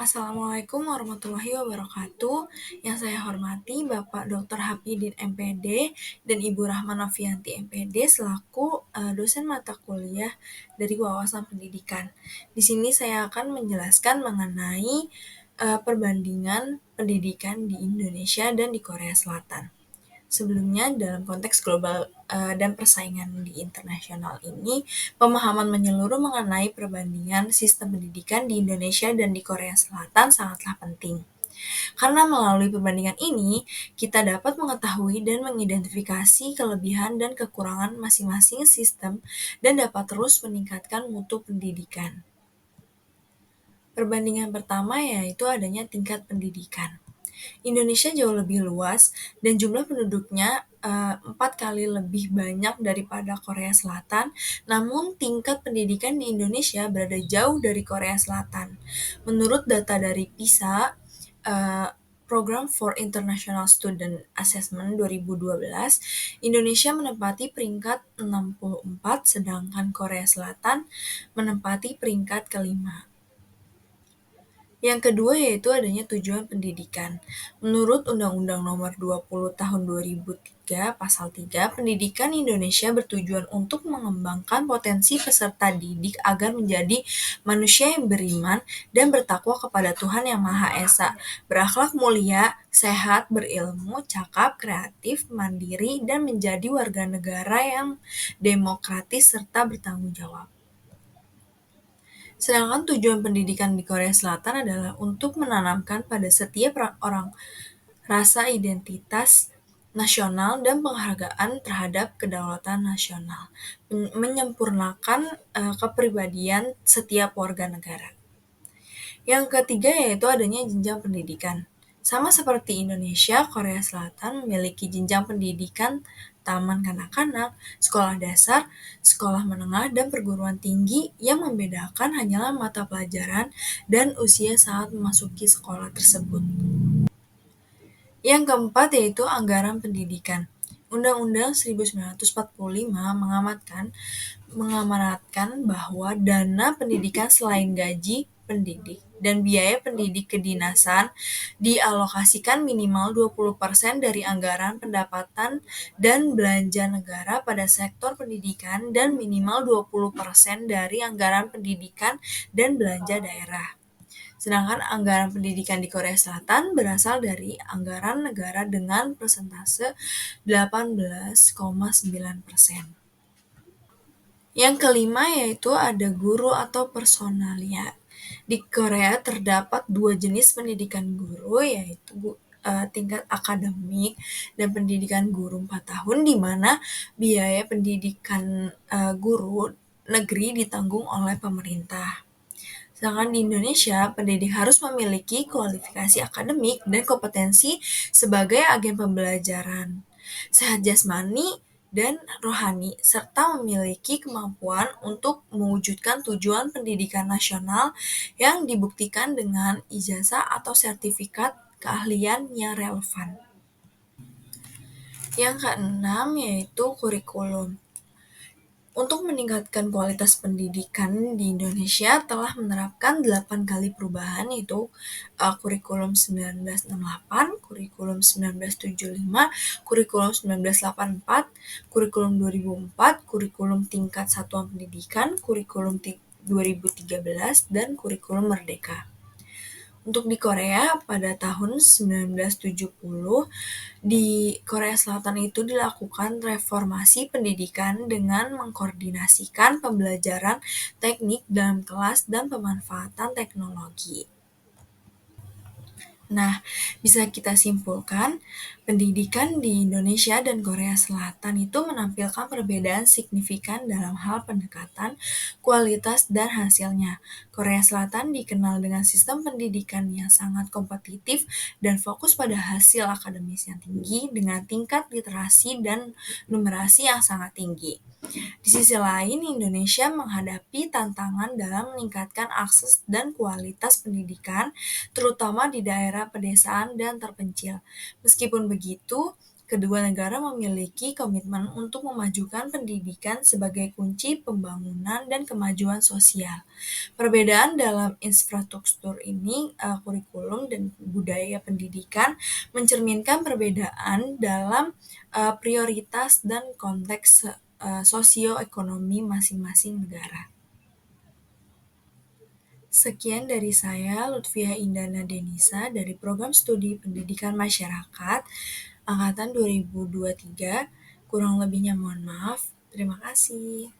Assalamualaikum warahmatullahi wabarakatuh. Yang saya hormati Bapak Dr. Hapidin MPD dan Ibu Rahma Novianti MPD selaku dosen mata kuliah dari wawasan pendidikan. Di sini saya akan menjelaskan mengenai perbandingan pendidikan di Indonesia dan di Korea Selatan. Sebelumnya, dalam konteks global dan persaingan di internasional ini, pemahaman menyeluruh mengenai perbandingan sistem pendidikan di Indonesia dan di Korea Selatan sangatlah penting. Karena melalui perbandingan ini, kita dapat mengetahui dan mengidentifikasi kelebihan dan kekurangan masing-masing sistem dan dapat terus meningkatkan mutu pendidikan. Perbandingan pertama yaitu adanya tingkat pendidikan. Indonesia jauh lebih luas dan jumlah penduduknya 4 kali lebih banyak daripada Korea Selatan, namun tingkat pendidikan di Indonesia berada jauh dari Korea Selatan. Menurut data dari PISA, eh, Program for International Student Assessment 2012, Indonesia menempati peringkat 64, sedangkan Korea Selatan menempati peringkat kelima. Yang kedua yaitu adanya tujuan pendidikan. Menurut Undang-Undang Nomor 20 Tahun 2003 Pasal 3, pendidikan Indonesia bertujuan untuk mengembangkan potensi peserta didik agar menjadi manusia yang beriman dan bertakwa kepada Tuhan Yang Maha Esa, berakhlak mulia, sehat, berilmu, cakap, kreatif, mandiri, dan menjadi warga negara yang demokratis serta bertanggung jawab. Sedangkan tujuan pendidikan di Korea Selatan adalah untuk menanamkan pada setiap orang rasa identitas nasional dan penghargaan terhadap kedaulatan nasional, menyempurnakan kepribadian setiap warga negara. Yang ketiga yaitu adanya jenjang pendidikan. Sama seperti Indonesia, Korea Selatan memiliki jenjang pendidikan taman kanak-kanak, sekolah dasar, sekolah menengah, dan perguruan tinggi yang membedakan hanyalah mata pelajaran dan usia saat memasuki sekolah tersebut. Yang keempat yaitu anggaran pendidikan. Undang-Undang 1945 mengamanatkan bahwa dana pendidikan selain gaji pendidik dan biaya pendidik kedinasan dialokasikan minimal 20% dari anggaran pendapatan dan belanja negara pada sektor pendidikan dan minimal 20% dari anggaran pendidikan dan belanja daerah. Sedangkan anggaran pendidikan di Korea Selatan berasal dari anggaran negara dengan persentase 18,9%. Yang kelima yaitu ada guru atau personalia. Di Korea terdapat dua jenis pendidikan guru, yaitu tingkat akademik dan pendidikan guru 4 tahun, di mana biaya pendidikan guru negeri ditanggung oleh pemerintah. Sedangkan di Indonesia, pendidik harus memiliki kualifikasi akademik dan kompetensi sebagai agen pembelajaran, sehat jasmani dan rohani, serta memiliki kemampuan untuk mewujudkan tujuan pendidikan nasional yang dibuktikan dengan ijazah atau sertifikat keahlian yang relevan. Yang keenam yaitu kurikulum. Untuk meningkatkan kualitas pendidikan di Indonesia telah menerapkan 8 kali perubahan, yaitu kurikulum 1968, kurikulum 1975, kurikulum 1984, kurikulum 2004, kurikulum tingkat satuan pendidikan, kurikulum 2013, dan kurikulum merdeka. Untuk di Korea pada tahun 1970, di Korea Selatan itu dilakukan reformasi pendidikan dengan mengkoordinasikan pembelajaran teknik dalam kelas dan pemanfaatan teknologi. Nah, bisa kita simpulkan, pendidikan di Indonesia dan Korea Selatan itu menampilkan perbedaan signifikan dalam hal pendekatan, kualitas, dan hasilnya. Korea Selatan dikenal dengan sistem pendidikan yang sangat kompetitif dan fokus pada hasil akademis yang tinggi dengan tingkat literasi dan numerasi yang sangat tinggi. Di sisi lain, Indonesia menghadapi tantangan dalam meningkatkan akses dan kualitas pendidikan, terutama di daerah pedesaan dan terpencil. Meskipun begitu, Kedua negara memiliki komitmen untuk memajukan pendidikan sebagai kunci pembangunan dan kemajuan sosial. Perbedaan dalam infrastruktur ini, kurikulum dan budaya pendidikan mencerminkan perbedaan dalam prioritas dan konteks sosioekonomi masing-masing negara. Sekian dari saya, Lutfiah Indana Denisa dari Program Studi Pendidikan Masyarakat Angkatan 2023. Kurang lebihnya mohon maaf. Terima kasih.